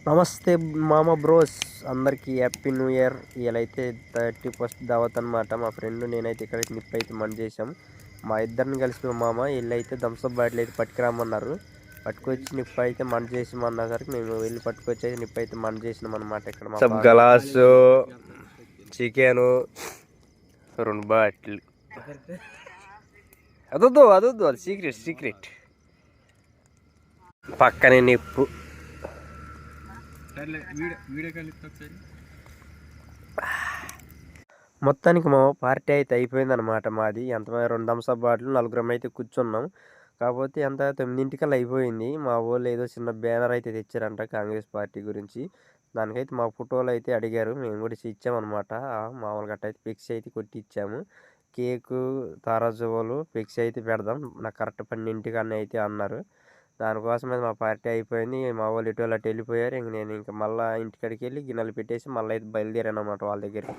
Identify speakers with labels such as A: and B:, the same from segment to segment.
A: నమస్తే మామ బ్రోస్, అందరికీ హ్యాపీ న్యూ ఇయర్. ఇవాళైతే 31st దావత్ అనమాట. మా ఫ్రెండ్ నేనైతే ఇక్కడ నిప్పు అయితే మంట చేసాం. మా ఇద్దరిని కలిసి మా మామ వీళ్ళైతే థమ్స్అప్ బాటిల్ అయితే పట్టుకురామన్నారు. పట్టుకొచ్చి నిప్పు అయితే మంట చేసామన్నసరికి మేము వెళ్ళి పట్టుకొచ్చి నిప్పు అయితే మంట చేసినాం అనమాట. ఇక్కడ మా గ్లాసు చికెను 2 బాటిల్ అదొద్దు అది సీక్రెట్. పక్కనే నిప్పు. మొత్తానికి మా పార్టీ అయితే అయిపోయిందనమాట. మాది ఎంతమంది 2 థమ్స్అప్ బాటిల్ 4 అయితే కూర్చున్నాం. కాకపోతే ఎంత 9 అయిపోయింది. మా వాళ్ళు ఏదో చిన్న బ్యానర్ అయితే తెచ్చారంట కాంగ్రెస్ పార్టీ గురించి. దానికైతే మా ఫోటోలు అయితే అడిగారు, మేము కూడా ఇచ్చామన్నమాట. మామూలుగా గట్ట అయితే ఫ్లెక్సీ అయితే కొట్టి ఇచ్చాము. కేకు తారాజువాలు ఫ్లెక్సీ అయితే పెడదాం నాకు కరెక్ట్ 12 అయితే అన్నారు. దానికోసమే మా పార్టీ అయిపోయింది. మా వాళ్ళు ఇటు అటు వెళ్ళిపోయారు. నేను ఇంకా మళ్ళీ ఇంటికాడికి వెళ్ళి గిన్నెలు పెట్టేసి మళ్ళీ అయితే బయలుదేరాను అన్నమాట వాళ్ళ దగ్గరికి.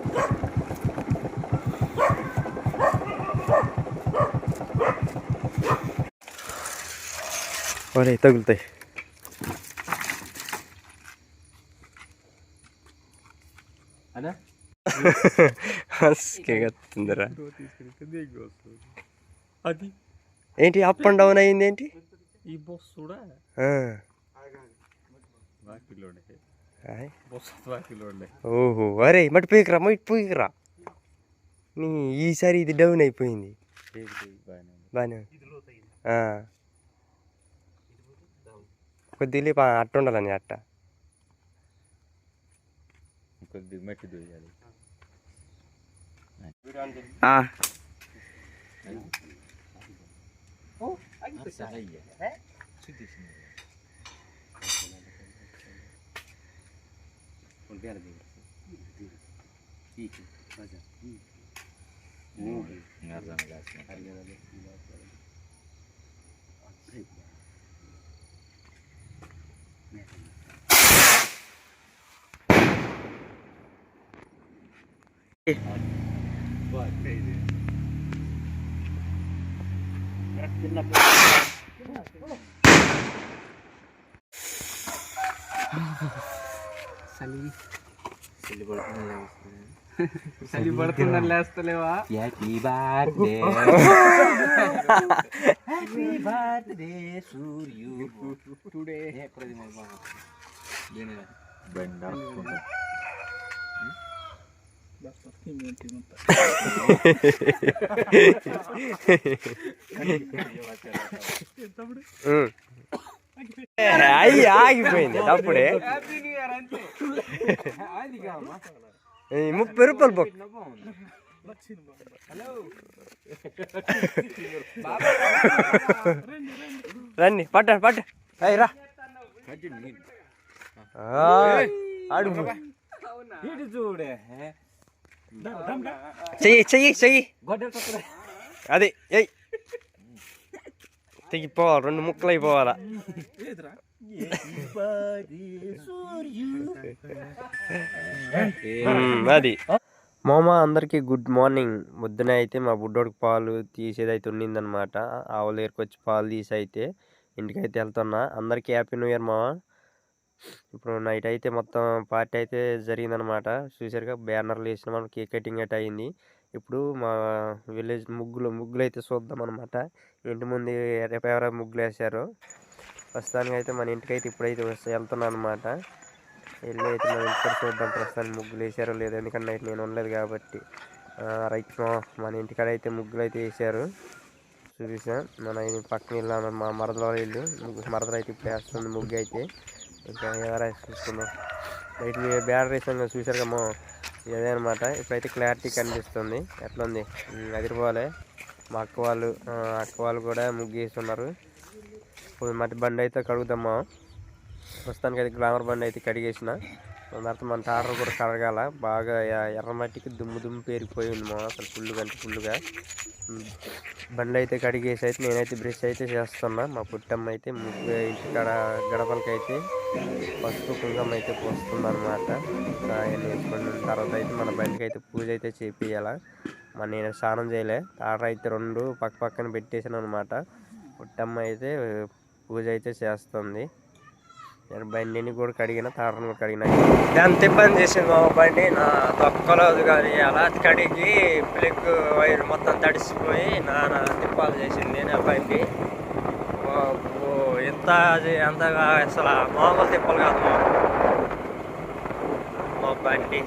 A: ఒరే తగులుతాయి. అది ఏంటి అప్ అండ్ డౌన్ అయింది ఏంటి? ఈ బొస్ కూడా ఓహో, అరే మట్టి పోయికరా నీ ఈసారి ఇది డౌన్ అయిపోయింది. బాగానే కొద్దిగా అట్ట ఉండాలని అట్ట కొద్ది మట్టి దూయాలి. చలి పడుతుందని లేస్తలేవా? హ్యాపీ బర్త్డే సూర్యు టుడే. అయ్యి ఆగిపోయింది అప్పుడే. 30 రూపాయలు బొక్. రండి పట్ట రా అడుగు చూడే. చెయ్యి అది తెగిపోవాలి, 2 ముక్కలు అయిపోవాలా. అది మామ అందరికీ గుడ్ మార్నింగ్. పొద్దున అయితే మా బుడ్డోడికి పాలు తీసేది అయితే ఉండిందనమాట. ఆవుల దగ్గరికి వచ్చి పాలు తీసి అయితే ఇంటికైతే వెళ్తున్నా. అందరికీ హ్యాపీ న్యూ ఇయర్ మామ. ఇప్పుడు నైట్ అయితే మొత్తం పార్టీ అయితే జరిగిందనమాట. చూసారుగా బ్యానర్లు వేసిన మనం కేక్ కటింగ్ అయితే అయింది. ఇప్పుడు మా విలేజ్ ముగ్గులు అయితే చూద్దాం అనమాట. ఇంటి ముందు ఎవరెవరో ముగ్గులు వేసారు. ప్రస్తుతానికి అయితే మన ఇంటికైతే ఇప్పుడైతే వెళ్తున్నాను అనమాట. వెళ్ళి అయితే మన ఇంటికి చూద్దాం ప్రస్తుతానికి ముగ్గులు వేసారో లేదు, ఎందుకంటే నైట్ నేను ఉండలేదు కాబట్టి. రైట్ మన ఇంటికాడ అయితే ముగ్గులు అయితే వేసారు చూసా. మన పక్కన ఇల్లు మా మరదల ఇల్లు మరదలు అయితే ఇప్పుడు వేస్తుంది ముగ్గు అయితే. ఇంకా ఎవరైనా చూసుకున్నాం నైట్ మీ బ్యానర్ వేసాం కదా చూసారు కమ్మో, ఇదే అనమాట. ఇప్పుడైతే క్లారిటీ కనిపిస్తుంది. ఎట్లా ఉంది అదిరిపోలే. మా అక్క వాళ్ళు కూడా ముగ్గు వేస్తున్నారు. ఇప్పుడు మట్టి బండి అయితే కడుగుతామా. ప్రస్తుతానికి అయితే గ్లామర్ బండి అయితే కడిగేసిన తర్వాత మన టాటర్ కూడా కడగాల. బాగా ఎర్రమట్టికి దుమ్ము పేరుకుపోయి ఉంది మా అసలు ఫుల్గా. బండి అయితే కడిగేసి అయితే నేనైతే బ్రష్ అయితే చేస్తున్నా. మా పుట్టమ్మ అయితే ముగ్గు ఇంటికాడ గడపలకి అయితే పసుపు కుంకుమ అయితే పోస్తుంది అనమాట. అవన్నీ వేసుకున్న తర్వాత అయితే మన బండికి అయితే పూజ అయితే చేపియాల. నేను స్నానం చేయలే. టాటర్ అయితే 2 పక్కన పెట్టేసాను అనమాట. పుట్టమ్మ అయితే పూజ అయితే చేస్తుంది. నేను బండిని కూడా కడిగిన, తారను కూడా కడిగిన. ఎంత ఇబ్బంది చేసింది మా బండి, నా తొక్కలేదు కానీ అలా కడిగి ప్లగ్ వైర్ మొత్తం తడిసిపోయి నాన్న తిప్పాలు చేసింది నేను ఆ బండి. ఎంత అంతగా అసలు మామూలు తిప్పలు కాదు మా బండి.